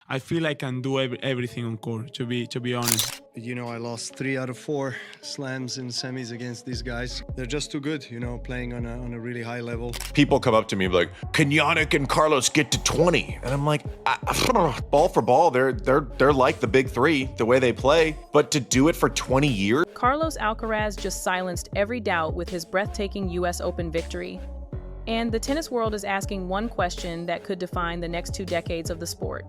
I feel I can do everything on court, to be honest. You know, I lost 3 out of 4 slams in semis against these guys. They're just too good, you know, playing on a really high level. People come up to me like, can Jannik and Carlos get to 20? And I'm like, ball for ball, they're like the big three, the way they play. But to do it for 20 years? Carlos Alcaraz just silenced every doubt with his breathtaking US Open victory. And the tennis world is asking one question that could define the next 2 decades of the sport.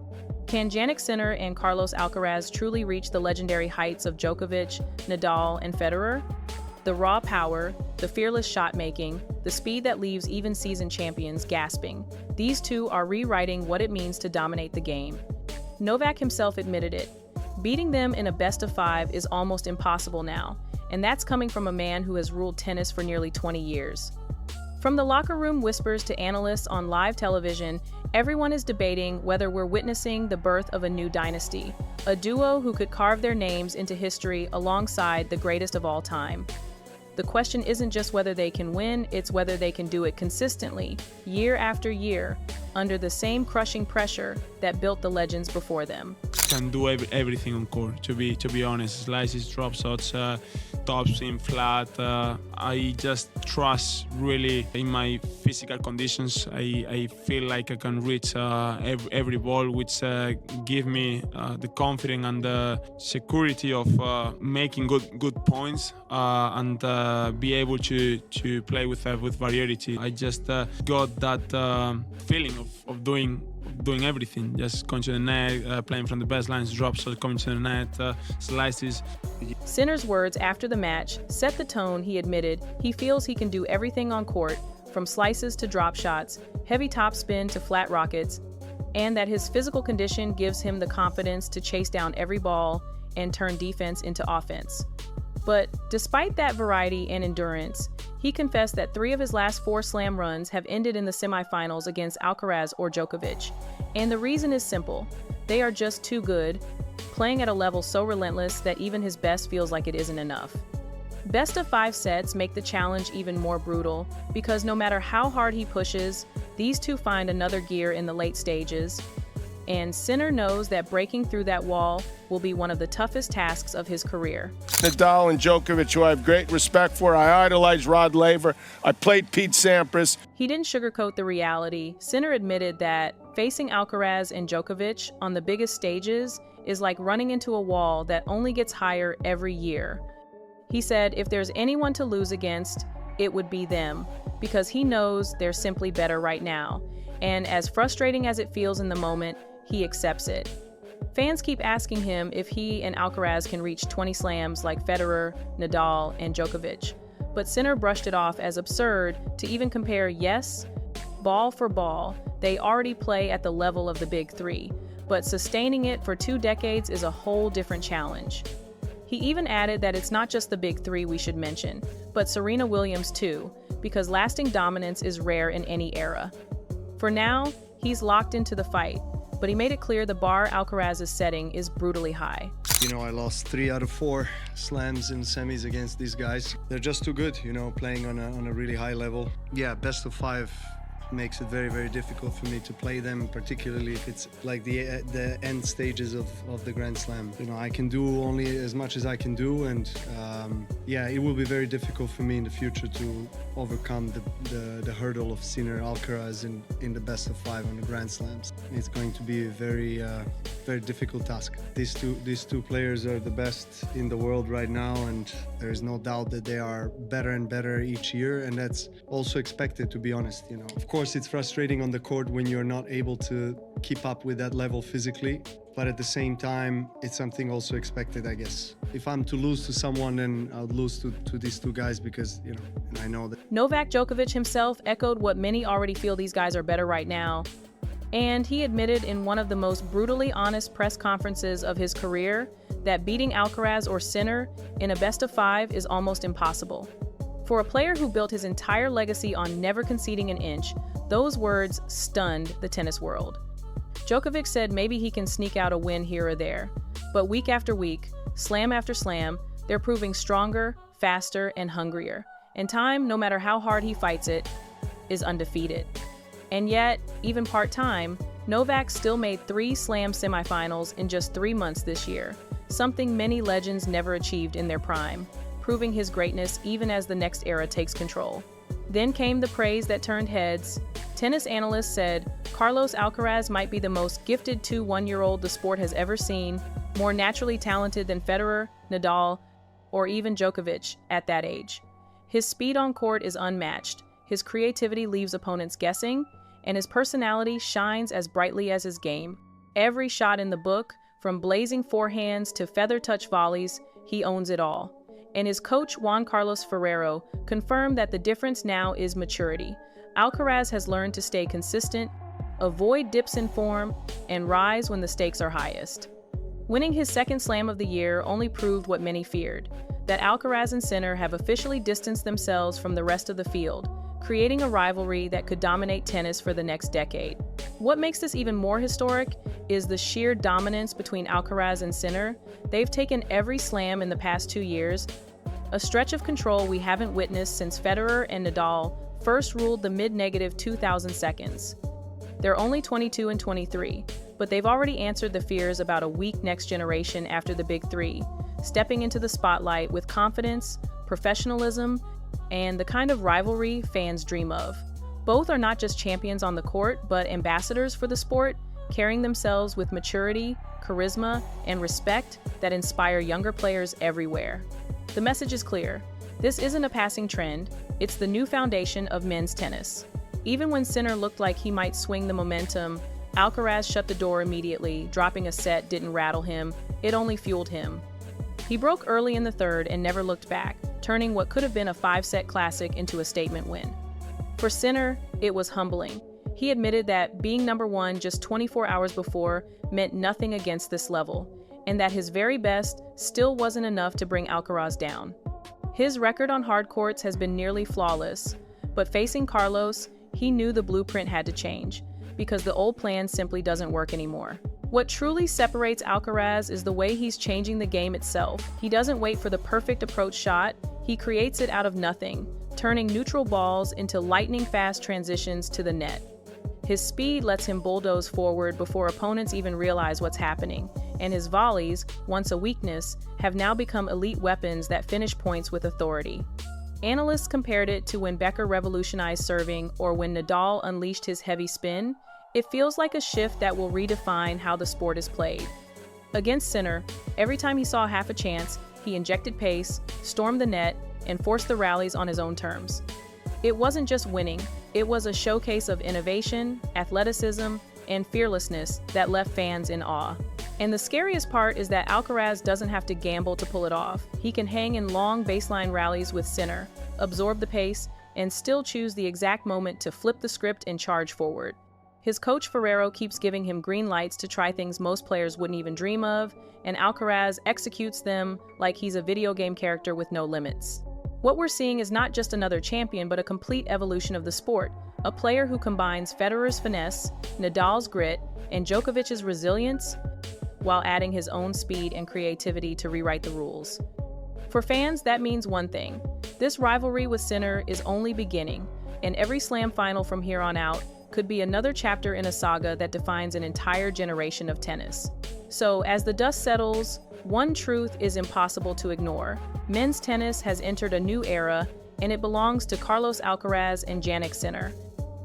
Can Jannik Sinner and Carlos Alcaraz truly reach the legendary heights of Djokovic, Nadal, and Federer? The raw power, the fearless shot-making, the speed that leaves even seasoned champions gasping. These two are rewriting what it means to dominate the game. Novak himself admitted it. Beating them in a best-of-5 is almost impossible now, and that's coming from a man who has ruled tennis for nearly 20 years. From the locker room whispers to analysts on live television, everyone is debating whether we're witnessing the birth of a new dynasty, a duo who could carve their names into history alongside the greatest of all time. The question isn't just whether they can win, it's whether they can do it consistently, year after year, under the same crushing pressure that built the legends before them. Can do everything on court, to be honest. Slices, drop shots, top spin, flat. I just trust really in my physical conditions. I feel like I can reach every ball, which give me the confidence and the security of making good points and be able to play with variety. I just got that feeling of doing everything, just going to the net, playing from the best lines, drops, coming to the net, slices. Sinner's words after the match set the tone. He admitted he feels he can do everything on court, from slices to drop shots, heavy topspin to flat rockets, and that his physical condition gives him the confidence to chase down every ball and turn defense into offense. But despite that variety and endurance, he confessed that 3 of his last 4 slam runs have ended in the semifinals against Alcaraz or Djokovic. And the reason is simple. They are just too good, playing at a level so relentless that even his best feels like it isn't enough. Best of 5 sets make the challenge even more brutal because no matter how hard he pushes, these two find another gear in the late stages. And Sinner knows that breaking through that wall will be one of the toughest tasks of his career. Nadal and Djokovic, who I have great respect for. I idolize Rod Laver. I played Pete Sampras. He didn't sugarcoat the reality. Sinner admitted that facing Alcaraz and Djokovic on the biggest stages is like running into a wall that only gets higher every year. He said if there's anyone to lose against, it would be them, because he knows they're simply better right now. And as frustrating as it feels in the moment, he accepts it. Fans keep asking him if he and Alcaraz can reach 20 slams like Federer, Nadal, and Djokovic. But Sinner brushed it off as absurd to even compare. Yes, ball for ball, they already play at the level of the big three, but sustaining it for 2 decades is a whole different challenge. He even added that it's not just the big three we should mention, but Serena Williams too, because lasting dominance is rare in any era. For now, he's locked into the fight, but he made it clear the bar Alcaraz is setting is brutally high. You know, I lost 3 out of 4 slams in semis against these guys. They're just too good, you know, playing on a really high level. Yeah, best of 5 makes it very, very difficult for me to play them, particularly if it's like the end stages of the Grand Slam. You know, I can do only as much as I can do, and yeah, it will be very difficult for me in the future to overcome the hurdle of Sinner Alcaraz in the best of 5 on the Grand Slams. It's going to be a very difficult task. These two players are the best in the world right now, and there is no doubt that they are better and better each year, and that's also expected, to be honest. You know, of course, it's frustrating on the court when you're not able to keep up with that level physically, but at the same time, it's something also expected, I guess. If I'm to lose to someone, then I'll lose to these 2 guys because, you know, and I know that. Novak Djokovic himself echoed what many already feel: these guys are better right now. And he admitted in one of the most brutally honest press conferences of his career that beating Alcaraz or Sinner in a best of 5 is almost impossible. For a player who built his entire legacy on never conceding an inch, those words stunned the tennis world. Djokovic said maybe he can sneak out a win here or there, but week after week, slam after slam, they're proving stronger, faster, and hungrier. And time, no matter how hard he fights it, is undefeated. And yet, even part-time, Novak still made 3 Slam semifinals in just 3 months this year, something many legends never achieved in their prime, proving his greatness even as the next era takes control. Then came the praise that turned heads. Tennis analysts said Carlos Alcaraz might be the most gifted 21-year-old the sport has ever seen, more naturally talented than Federer, Nadal, or even Djokovic at that age. His speed on court is unmatched, his creativity leaves opponents guessing, and his personality shines as brightly as his game. Every shot in the book, from blazing forehands to feather touch volleys, he owns it all. And his coach Juan Carlos Ferrero confirmed that the difference now is maturity. Alcaraz has learned to stay consistent, avoid dips in form, and rise when the stakes are highest. Winning his second Slam of the year only proved what many feared, that Alcaraz and Sinner have officially distanced themselves from the rest of the field, creating a rivalry that could dominate tennis for the next decade. What makes this even more historic is the sheer dominance between Alcaraz and Sinner. They've taken every Slam in the past 2 years, a stretch of control we haven't witnessed since Federer and Nadal first ruled the mid-negative 2,000 seconds. They're only 22 and 23, but they've already answered the fears about a weak next generation after the Big Three, stepping into the spotlight with confidence, professionalism, and the kind of rivalry fans dream of. Both are not just champions on the court, but ambassadors for the sport, carrying themselves with maturity, charisma, and respect that inspire younger players everywhere. The message is clear. This isn't a passing trend, it's the new foundation of men's tennis. Even when Sinner looked like he might swing the momentum, Alcaraz shut the door immediately. Dropping a set didn't rattle him, it only fueled him. He broke early in the third and never looked back, turning what could have been a 5-set classic into a statement win. For Sinner, it was humbling. He admitted that being number 1 just 24 hours before meant nothing against this level, and that his very best still wasn't enough to bring Alcaraz down. His record on hard courts has been nearly flawless, but facing Carlos, he knew the blueprint had to change, because the old plan simply doesn't work anymore. What truly separates Alcaraz is the way he's changing the game itself. He doesn't wait for the perfect approach shot, he creates it out of nothing, turning neutral balls into lightning-fast transitions to the net. His speed lets him bulldoze forward before opponents even realize what's happening, and his volleys, once a weakness, have now become elite weapons that finish points with authority. Analysts compared it to when Becker revolutionized serving or when Nadal unleashed his heavy spin. It feels like a shift that will redefine how the sport is played. Against Sinner, every time he saw half a chance, he injected pace, stormed the net, and forced the rallies on his own terms. It wasn't just winning, it was a showcase of innovation, athleticism, and fearlessness that left fans in awe. And the scariest part is that Alcaraz doesn't have to gamble to pull it off. He can hang in long baseline rallies with Sinner, absorb the pace, and still choose the exact moment to flip the script and charge forward. His coach Ferrero keeps giving him green lights to try things most players wouldn't even dream of, and Alcaraz executes them like he's a video game character with no limits. What we're seeing is not just another champion, but a complete evolution of the sport, a player who combines Federer's finesse, Nadal's grit, and Djokovic's resilience, while adding his own speed and creativity to rewrite the rules. For fans, that means one thing. This rivalry with Sinner is only beginning, and every Slam final from here on out could be another chapter in a saga that defines an entire generation of tennis. So, as the dust settles, one truth is impossible to ignore. Men's tennis has entered a new era, and it belongs to Carlos Alcaraz and Jannik Sinner.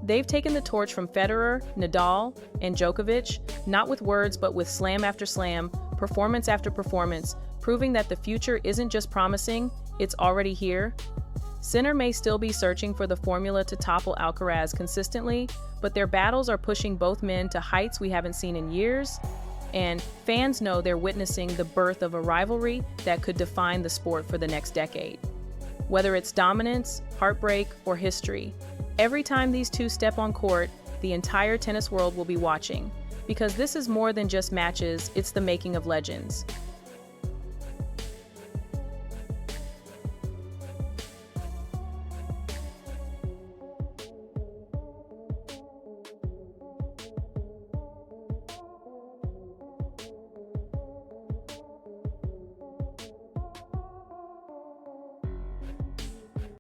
They've taken the torch from Federer, Nadal, and Djokovic, not with words but with slam after slam, performance after performance, proving that the future isn't just promising, it's already here. Sinner may still be searching for the formula to topple Alcaraz consistently, but their battles are pushing both men to heights we haven't seen in years, and fans know they're witnessing the birth of a rivalry that could define the sport for the next decade. Whether it's dominance, heartbreak, or history, every time these two step on court, the entire tennis world will be watching, because this is more than just matches, it's the making of legends.